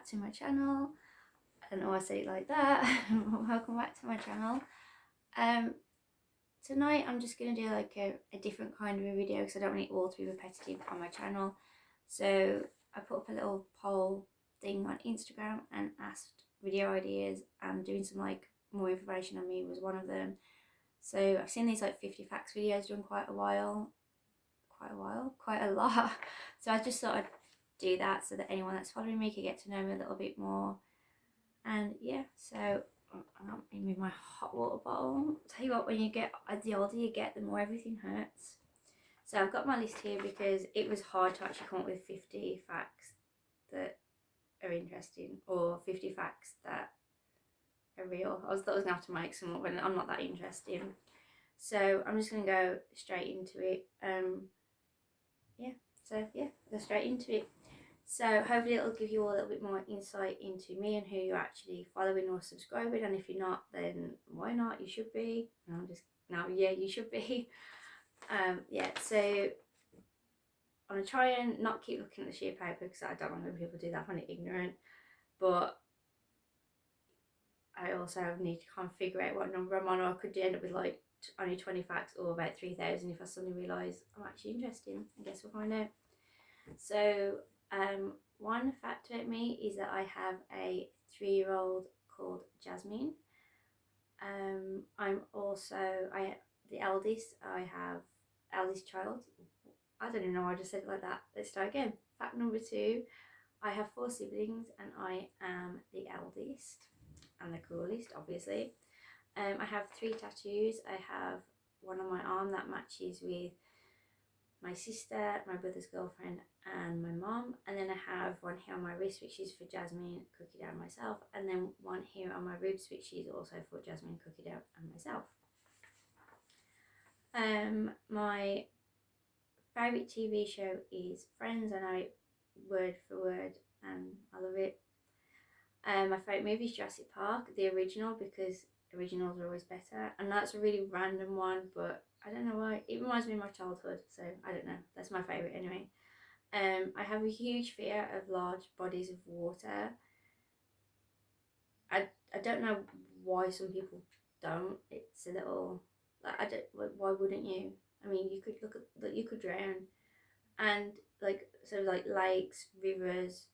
to my channel. I don't know why I say it like that. Welcome back to my channel. Tonight I'm just going to do like a different kind of a video because I don't want it all to be repetitive on my channel. So I put up a little poll thing on Instagram and asked video ideas, and doing some like more information on me was one of them. So I've seen these like 50 facts videos done quite a lot. So I just thought I'd do that so that anyone that's following me could get to know me a little bit more. And yeah, so I'm not in with my hot water bottle. Tell you what, when you get, the older you get, the more everything hurts. So I've got my list here because it was hard to actually come up with 50 facts that are interesting, or 50 facts that are real. I thought I was gonna have to make some up, and I'm not that interesting. So I'm just gonna go straight into it. Go straight into it. So hopefully it'll give you all a little bit more insight into me and who you're actually following or subscribing. And if you're not, then why not? You should be. You should be. So I'm gonna try and not keep looking at the sheet of paper because I don't know when people do that, I find it ignorant. But I also need to kind of figure out what number I'm on, or I could end up with like only 20 facts or about 3,000 if I suddenly realise I'm actually interested. I guess we'll find out. So one fact about me is that I have a 3-year-old called Jasmine. I'm also the eldest. I have eldest child. I don't even know why I just said it like that. Let's start again. Fact number 2, I have 4 siblings and I am the eldest and the coolest, obviously. I have 3 tattoos. I have one on my arm that matches with my sister, my brother's girlfriend, and my mom. And then I have one here on my wrist, which is for Jasmine, Cookie Dough, and myself. And then one here on my ribs, which is also for Jasmine, Cookie Dough, and myself. My favourite TV show is Friends. I know it word for word, and I love it. My favourite movie is Jurassic Park, the original, because originals are always better. And that's a really random one, but I don't know why. It reminds me of my childhood, so I don't know. That's my favourite anyway. I have a huge fear of large bodies of water. I don't know why some people don't. It's a little like, why wouldn't you? I mean, you could drown, and like lakes, rivers,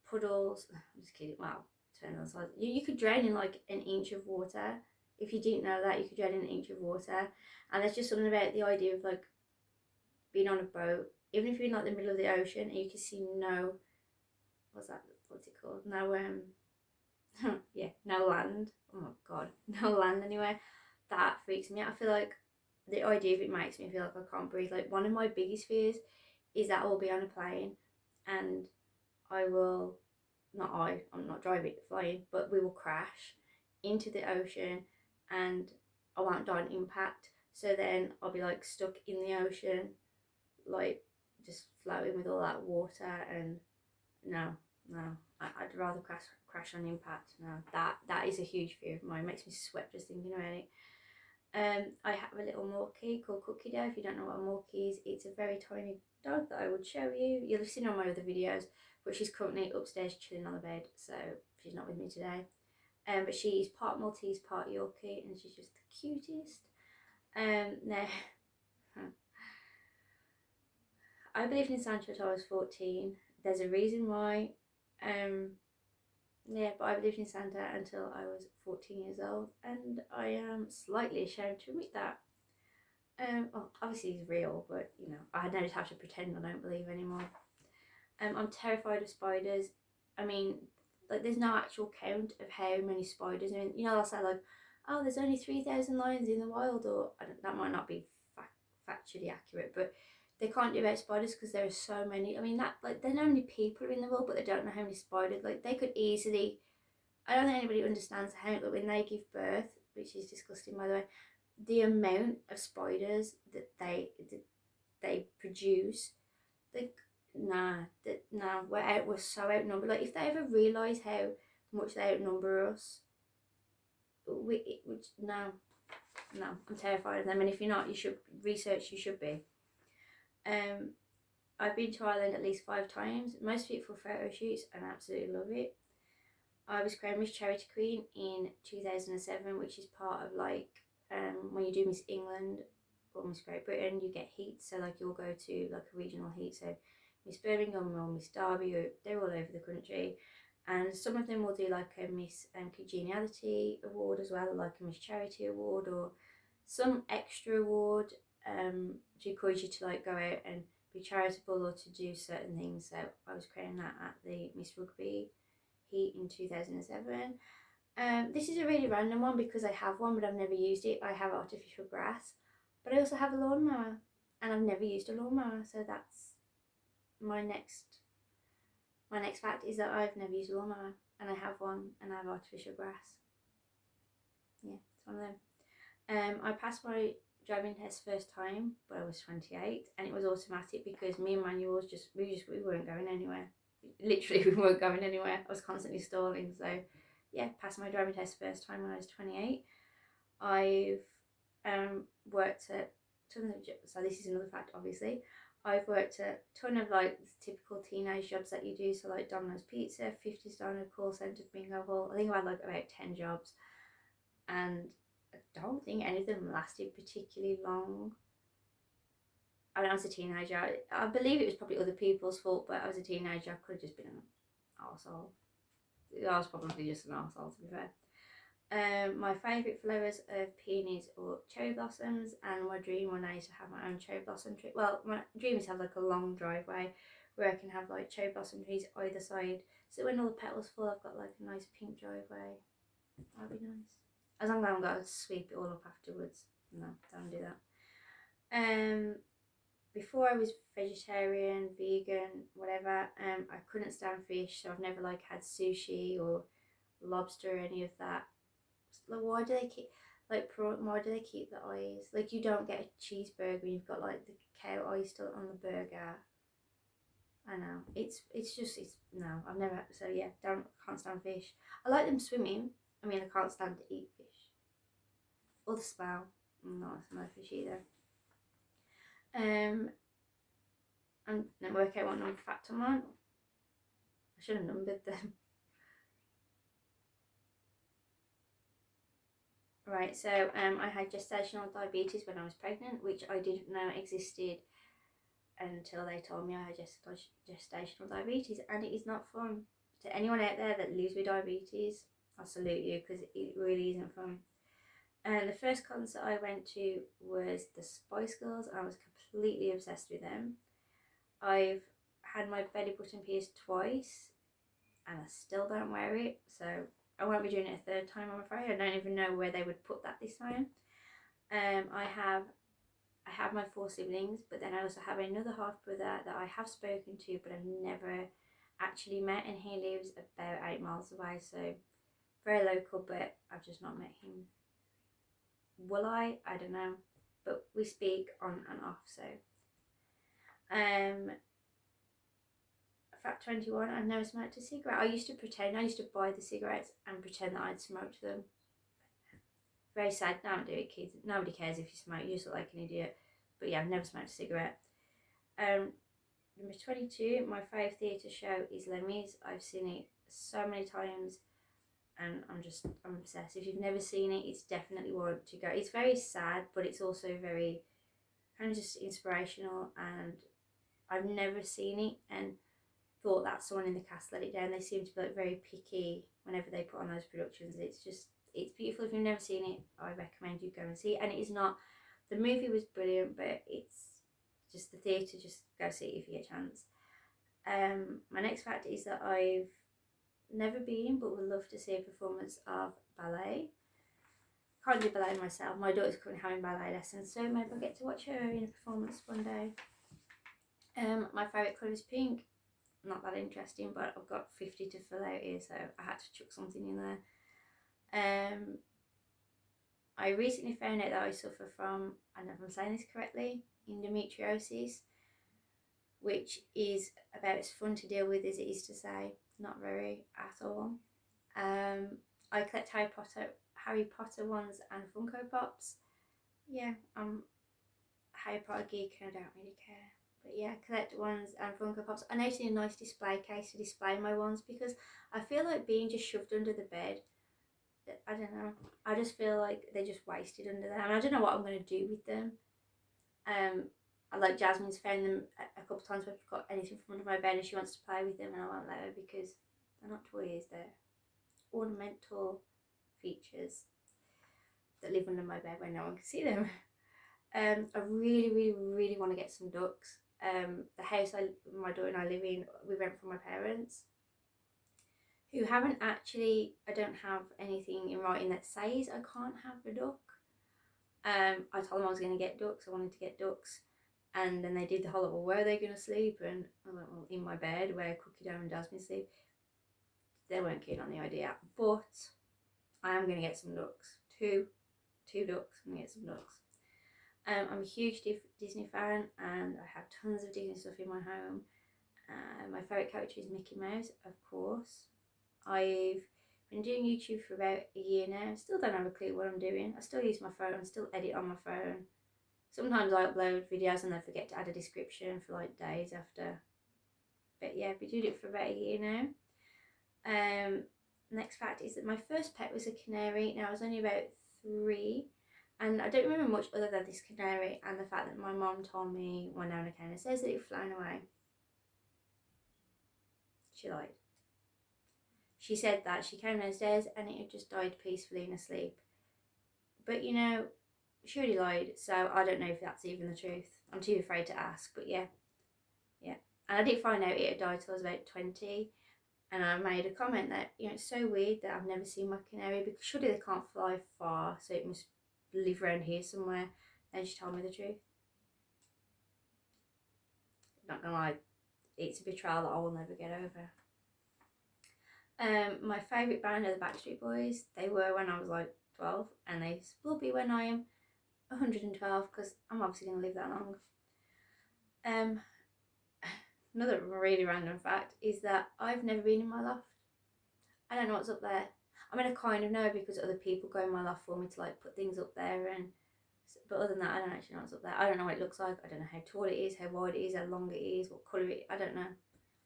puddles. I'm just kidding. Wow, turn on side. You could drown in like an inch of water. If you didn't know that, you could drown in an inch of water. And there's just something about the idea of like being on a boat, even if you're in like the middle of the ocean and you can see no, what's it called? No no land. Oh my god, no land anywhere. That freaks me out. I feel like the idea of it makes me feel like I can't breathe. Like, one of my biggest fears is that I'll be on a plane and I'm not driving, flying, but we will crash into the ocean and I won't die on impact. So then I'll be like stuck in the ocean, like just floating with all that water. And no, I'd rather crash on impact. No, that is a huge fear of mine. It makes me sweat just thinking about it. I have a little Morkie called Cookie Dough. If you don't know what a Morkie is, it's a very tiny dog that I would show you. You'll have seen on my other videos, but she's currently upstairs chilling on the bed, so she's not with me today. But she's part Maltese, part Yorkie, and she's just the cutest. Now, I believed in Santa until I was 14. There's a reason why. But I believed in Santa until I was 14 years old, and I am slightly ashamed to admit that. Well, obviously he's real, but you know, I now just have to pretend I don't believe anymore. I'm terrified of spiders. I mean, like, there's no actual count of how many spiders. I mean, you know, they'll say like, oh, there's only 3,000 lions in the wild, or that might not be factually accurate, but they can't do about spiders because there are so many. I mean, that, like, there are how many people are in the world, but they don't know how many spiders. Like, they could easily, I don't think anybody understands how, like, when they give birth, which is disgusting by the way, the amount of spiders that they produce. Like, we're so outnumbered. Like, if they ever realise how much they outnumber us, no, I'm terrified of them. And if you're not, you should research. You should be. I've been to Ireland at least 5 times, most of it for photo shoots, and I absolutely love it. I was crowned Miss Charity Queen in 2007, which is part of like when you do Miss England or Miss Great Britain, you get heats. So like you'll go to like a regional heat. So Miss Birmingham or Miss Derby, or they're all over the country. And some of them will do like a Miss Congeniality award as well, like a Miss Charity award or some extra award to encourage you to like go out and be charitable or to do certain things. So I was crowned that at the Miss Rugby heat in 2007. This is a really random one because I have one but I've never used it. I have artificial grass, but I also have a lawnmower and I've never used a lawnmower. So that's my next fact, is that I've never used a lawnmower and I have one and I have artificial grass. Yeah, it's one of them. I passed my driving test first time, but I was 28 and it was automatic because me and manuals we weren't going anywhere. Literally, we weren't going anywhere. I was constantly stalling. So yeah, passed my driving test first time when I was 28. I've worked at tons of jobs. So this is another fact, obviously. I've worked at a ton of like typical teenage jobs that you do. So like Domino's Pizza, 50s Diner, call centre, bingo hall. I think I had like about 10 jobs, and I don't think any of them lasted particularly long. I mean, I was a teenager. I believe it was probably other people's fault, but I was a teenager. I could have just been an arsehole. I was probably just an arsehole, to be fair. My favourite flowers are peonies or cherry blossoms, and my dream one day is to have my own cherry blossom tree. Well, my dream is to have like a long driveway where I can have like cherry blossom trees either side, so when all the petals fall, I've got like a nice pink driveway. That'd be nice. As long as I haven't got to sweep it all up afterwards. No, don't do that. Before I was vegetarian, vegan, whatever, I couldn't stand fish, so I've never like had sushi or lobster or any of that. Like, why do they keep like prawn? Why do they keep the eyes? Like, you don't get a cheeseburger and you've got like the cow eye still on the burger. I know it's no, I've never. So yeah, can't stand fish. I like them swimming. I mean, I can't stand to eat fish or the smell. No, it's no fish either. And then work out what number fact I'm on. I should have numbered them. Right, so I had gestational diabetes when I was pregnant, which I didn't know existed until they told me I had gestational diabetes, and it is not fun. To anyone out there that lives with diabetes, I salute you, because it really isn't fun. And the first concert I went to was the Spice Girls, and I was completely obsessed with them. I've had my belly button pierced twice, and I still don't wear it, so I won't be doing it a third time, I'm afraid. I don't even know where they would put that this time. I have my 4 siblings, but then I also have another half brother that I have spoken to, but I've never actually met, and he lives about 8 miles away, so very local, but I've just not met him. Will I? I don't know, but we speak on and off. So fact 21, I've never smoked a cigarette. I used to buy the cigarettes and pretend that I'd smoked them. Very sad. Don't do it, kids. Nobody cares if you smoke. You just look like an idiot. But yeah, I've never smoked a cigarette. Number 22, my favourite theatre show is Les Mis. I've seen it so many times, and I'm obsessed. If you've never seen it, it's definitely one to go. It's very sad, but it's also very kind of just inspirational, and I've never seen it and thought that someone in the cast let it down. They seem to be like very picky whenever they put on those productions. It's beautiful. If you've never seen it, I recommend you go and see it. And it is not, the movie was brilliant, but it's just the theatre, just go see it if you get a chance. My next fact is that I've never been, but would love to see a performance of ballet. Can't do ballet myself. My daughter's currently having ballet lessons, so maybe I'll get to watch her in a performance one day. My favourite colour is pink. Not that interesting, but I've got 50 to fill out here, so I had to chuck something in there. I recently found out that I suffer from, I don't know if I'm saying this correctly, endometriosis, which is about as fun to deal with as it is to say. Not very at all. I collect Harry Potter ones and Funko Pops. Yeah, I'm a Harry Potter geek and I don't really care. But yeah, collect ones and Funko Pops. I noticed a nice display case to display my ones because I feel like being just shoved under the bed. I don't know. I just feel like they're just wasted under there, and I don't know what I'm going to do with them. I like Jasmine's found them a couple of times where I've got anything from under my bed and she wants to play with them, and I won't let her because they're not toys, they're ornamental features that live under my bed where no one can see them. I really want to get some ducks. The house my daughter and I live in, we rent from my parents, who haven't actually. I don't have anything in writing that says I can't have a duck. I told them I was going to get ducks. I wanted to get ducks, and then they did the whole, well, where are they going to sleep? And I went, well, in my bed where Cookie Dough and Jasmine sleep. They weren't keen on the idea, but I am going to get some ducks. Two ducks. I'm going to get some ducks. I'm a huge Disney fan, and I have tons of Disney stuff in my home. My favourite character is Mickey Mouse, of course. I've been doing YouTube for about a year now. Still don't have a clue what I'm doing. I still use my phone, still edit on my phone. Sometimes I upload videos and then forget to add a description for like days after. But yeah, I've been doing it for about a year now. Next fact is that my first pet was a canary. Now I was only about 3. And I don't remember much other than this canary and the fact that my mom told me one Nana Kana says that it had flown away. She lied. She said that she came downstairs and it had just died peacefully in a sleep. But you know, she already lied, so I don't know if that's even the truth. I'm too afraid to ask, but yeah. And I did find out it had died till I was about 20. And I made a comment that, you know, it's so weird that I've never seen my canary because surely they can't fly far, so it must live around here somewhere. And she told me the truth. Not gonna lie, it's a betrayal that I will never get over. My favourite band are the Backstreet Boys. They were when I was like 12, and they will be when I am 112 because I'm obviously going to live that long. Another really random fact is that I've never been in my loft. I don't know what's up there. I mean, I kind of know because other people go in my loft for me to like put things up there, but other than that, I don't actually know what's up there. I don't know what it looks like. I don't know how tall it is, how wide it is, how long it is, what colour it is. I don't know.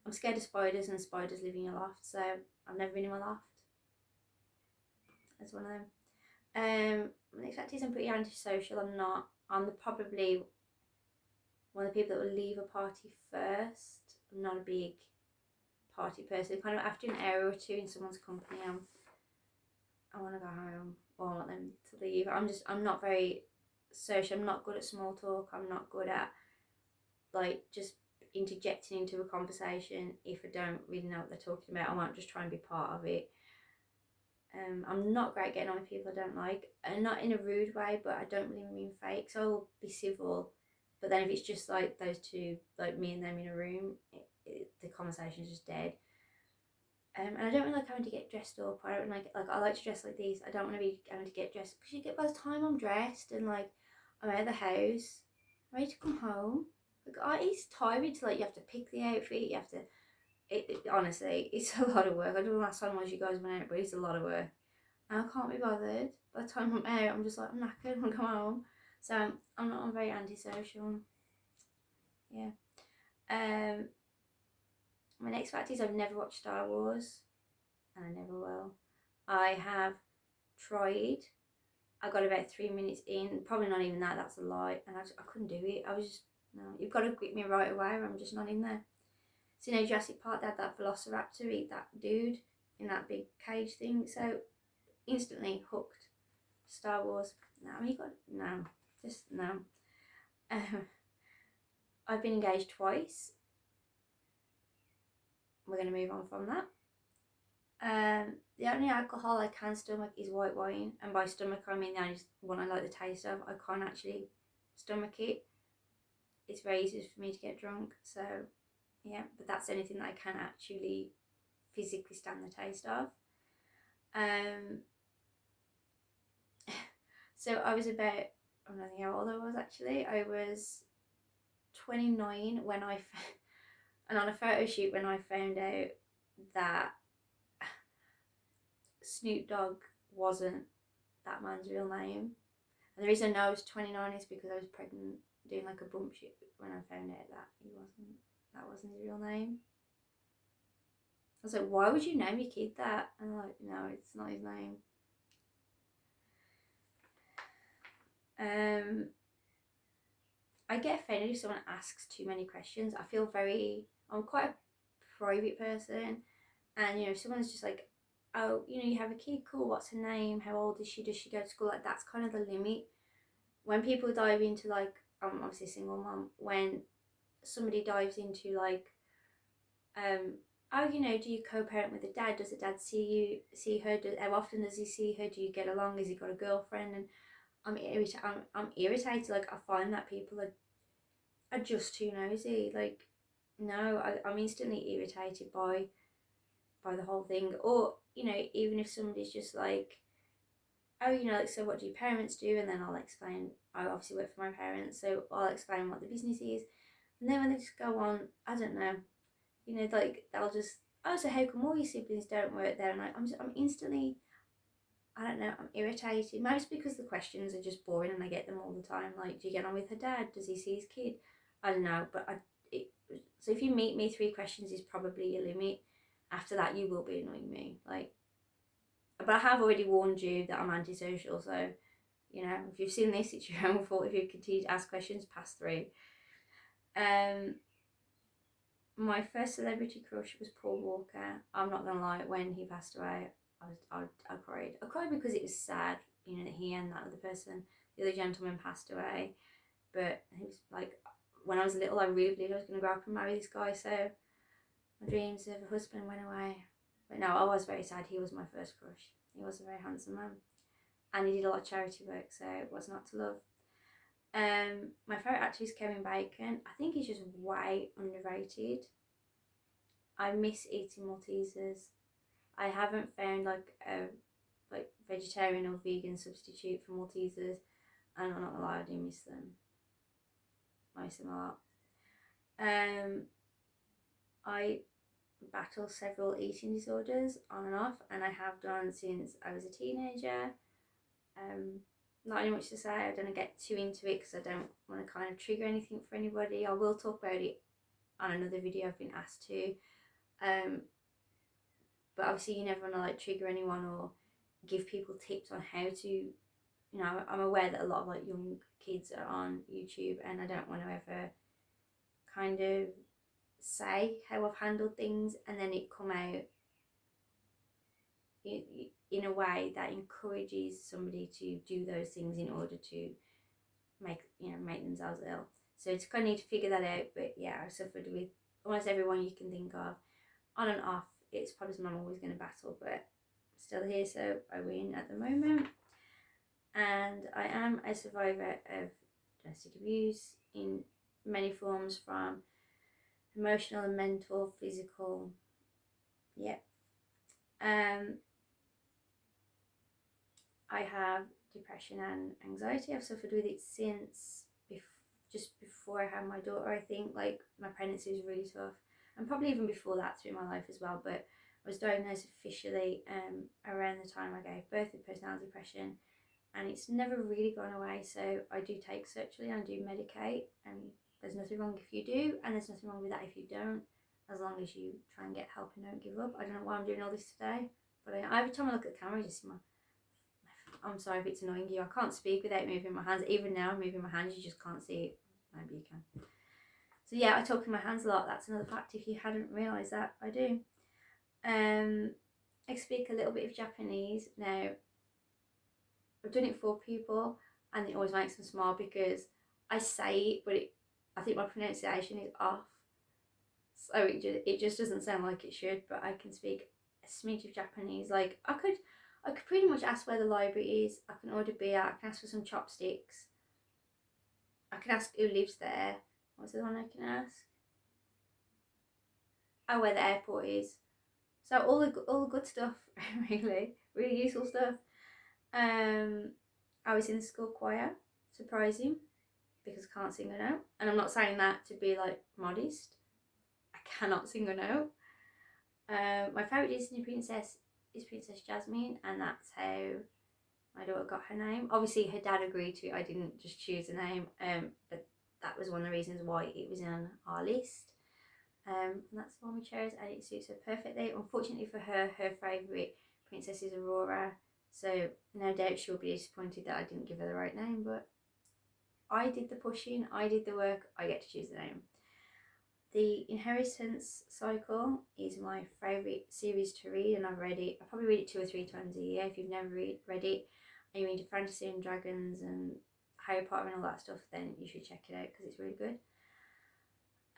I'm scared of spiders, and spiders live in your loft, so I've never been in my loft. That's one of them. My next fact is I'm pretty antisocial. I'm not. I'm probably one of the people that will leave a party first. I'm not a big party person. Kind of after an hour or two in someone's company, I want to go home, or I want them to leave. I'm not very social. I'm not good at small talk. I'm not good at like just interjecting into a conversation if I don't really know what they're talking about. I might just try and be part of it. I'm not great getting on with people I don't like, and not in a rude way, but I don't really mean fake, so I'll be civil. But then if it's just like those two, like me and them in a room, the conversation's just dead. And I don't really like having to get dressed up. I don't like I like to dress like this. I don't want to be having to get dressed because you get, by the time I'm dressed and like I'm out of the house, I'm ready to come home. Like it's tiring to like you have to pick the outfit. You have to. Honestly, it's a lot of work. I don't know last time was you guys went out, but it's a lot of work. And I can't be bothered. By the time I'm out, I'm just like, I'm knackered, I want to come home. So I'm very antisocial. Yeah. My next fact is I've never watched Star Wars, and I never will. I have tried. I got about 3 minutes in, probably not even that. That's a lie, and I couldn't do it. I was just no. You've got to grip me right away, or I'm just not in there. So you know, Jurassic Park, they had that Velociraptor eat that dude in that big cage thing. So instantly hooked. Star Wars. Just no. I've been engaged twice. We're going to move on from that. The only alcohol I can stomach is white wine, and by stomach I mean the only one I like the taste of. I can't actually stomach it. It's very easy for me to get drunk, so yeah, but that's anything that I can actually physically stand the taste of. So I was about, I don't know how old I was actually. I was 29 when and on a photo shoot when I found out that Snoop Dogg wasn't that man's real name. And the reason I know I was 29 is because I was pregnant doing like a bump shoot when I found out that that wasn't his real name. I was like, why would you name your kid that? And I'm like, no, it's not his name. I get offended if someone asks too many questions. I'm quite a private person, and if someone's just like, oh, you have a kid, cool, what's her name, how old is she, does she go to school, like that's kind of the limit. When people dive into like, I'm obviously a single mom, when somebody dives into like, oh, do you co-parent with the dad, does the dad see her, how often does he see her, do you get along, has he got a girlfriend? And I'm irritated. Like, I find that people are just too nosy. Like, no, I'm instantly irritated by the whole thing. Or even if somebody's just like, oh, like, so what do your parents do? And then I'll explain. I obviously work for my parents, so I'll explain what the business is. And then when they just go on, I don't know, like they'll just, oh, so how come all your siblings don't work there? And I'm instantly, I don't know, I'm irritated. Maybe it's because the questions are just boring and I get them all the time. Like, do you get on with her dad? Does he see his kid? I don't know, but so if you meet me, 3 questions is probably your limit. After that, you will be annoying me. Like, but I have already warned you that I'm antisocial, so if you've seen this, it's your own fault. If you continue to ask questions past 3. My first celebrity crush was Paul Walker. I'm not gonna lie, when he passed away, I cried. I cried because it was sad, that he and that other person, the other gentleman, passed away. But he was like, when I was little, I really believed I was gonna grow up and marry this guy. So my dreams of a husband went away. But no, I was very sad. He was my first crush. He was a very handsome man, and he did a lot of charity work, so it was not to love. My favourite actor is Kevin Bacon. I think he's just way underrated. I miss eating Maltesers. I haven't found like a vegetarian or vegan substitute for Maltesers, and I'm not gonna lie, I do miss them. I miss them a lot. I battle several eating disorders on and off, and I have done since I was a teenager. Not any much to say. I don't get too into it because I don't want to kind of trigger anything for anybody. I will talk about it on another video I've been asked to. But obviously you never want to like trigger anyone or give people tips on how to, I'm aware that a lot of like young kids are on YouTube, and I don't want to ever kind of say how I've handled things and then it come out in a way that encourages somebody to do those things in order to make themselves ill. So it's kind of need to figure that out. But yeah, I suffered with almost everyone you can think of, on and off. It's probably something I'm always going to battle, but still here, so I win at the moment. And I am a survivor of domestic abuse in many forms, from emotional and mental, physical. Yep. I have depression and anxiety. I've suffered with it since just before I had my daughter. I think like my pregnancy was really tough, and probably even before that through my life as well. But I was diagnosed officially around the time I gave birth with postnatal depression, and it's never really gone away. So I do take sertraline, I do medicate, and there's nothing wrong if you do, and there's nothing wrong with that if you don't, as long as you try and get help and don't give up. I don't know why I'm doing all this today, but every time I look at the camera, I just see I'm sorry if it's annoying you. I can't speak without moving my hands. Even now I'm moving my hands, you just can't see it. Maybe you can. So yeah, I talk in my hands a lot. That's another fact if you hadn't realised that. I do. I speak a little bit of Japanese. Now, I've done it for people and it always makes them smile because I say it, but I think my pronunciation is off. So it just doesn't sound like it should, but I can speak a smidge of Japanese. Like, I could pretty much ask where the library is. I can order beer. I can ask for some chopsticks. I can ask who lives there. What's the one I can ask? Oh, where the airport is. So all the good stuff, really useful stuff. I was in the school choir, surprising, because I can't sing a note. And I'm not saying that to be like modest. I cannot sing a note. My favourite Disney princess is Princess Jasmine, and that's how my daughter got her name. Obviously her dad agreed to it. I didn't just choose a name, but that was one of the reasons why it was on our list. And that's the one we chose, and it suits her perfectly. Unfortunately for her, her favourite princess is Aurora, so no doubt she'll be disappointed that I didn't give her the right name, but I did the pushing, I did the work, I get to choose the name. The Inheritance Cycle is my favourite series to read, and I've read it. I probably read it 2 or 3 times a year. If you've never read it and you're into fantasy and dragons and Harry Potter and all that stuff, then you should check it out because it's really good.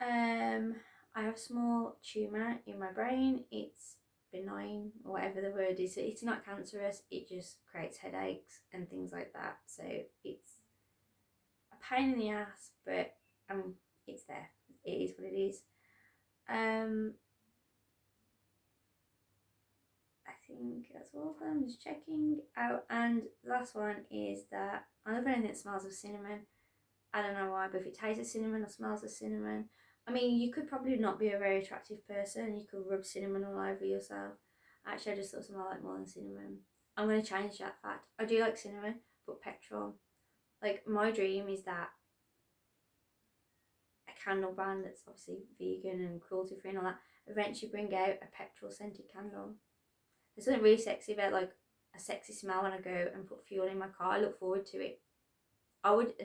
I have a small tumour in my brain. It's benign, or whatever the word is. It's not cancerous, it just creates headaches and things like that. So it's a pain in the ass, but it's there. It is what it is. I think that's all of them. I'm just checking out. And the last one is that I love anything that smells of cinnamon. I don't know why, but if it tastes of cinnamon or smells of cinnamon, I mean, you could probably not be a very attractive person. You could rub cinnamon all over yourself. Actually, I just thought something I like more than cinnamon. I'm going to change that fact. I do like cinnamon, but petrol. Like, my dream is that a candle brand that's obviously vegan and cruelty free and all that eventually bring out a petrol scented candle. There's something really sexy about like a sexy smell when I go and put fuel in my car. I look forward to it.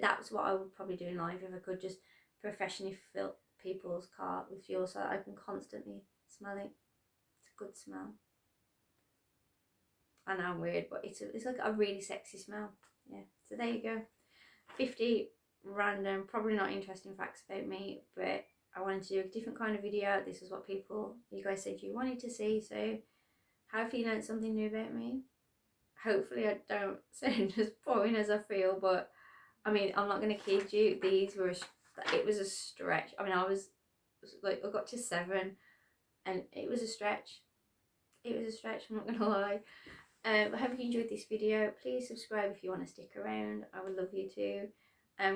That's what I would probably do in life if I could just professionally fill people's car with fuel so that I can constantly smell it. It's a good smell. I know I'm weird, but it's like a really sexy smell. Yeah, so there you go. 50 random, probably not interesting facts about me, but I wanted to do a different kind of video. This is what you guys said you wanted to see, so hopefully you learned something new about me. Hopefully I don't sound as boring as I feel, but I mean, I'm not going to kid you, it was a stretch. I mean, I got to 7 and it was a stretch. It was a stretch, I'm not going to lie. I hope you enjoyed this video. Please subscribe if you want to stick around. I would love you to.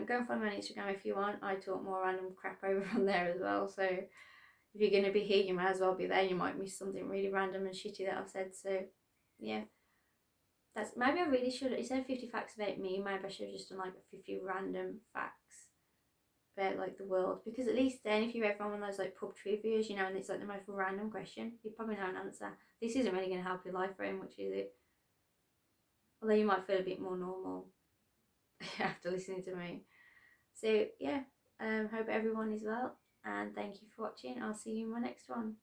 Go and follow me on Instagram if you want. I talk more random crap over on there as well. So if you're going to be here, you might as well be there. You might miss something really random and shitty that I've said. So yeah, maybe I really should, instead of 50 facts about me, maybe I should have just done like 50 random facts about like the world, because at least then if you ever on one of those like pub trivias, you know, and it's like the most random question, you probably know an answer. This isn't really going to help your life very much, is it? Although you might feel a bit more normal after listening to me. So yeah, hope everyone is well, and thank you for watching. I'll see you in my next one.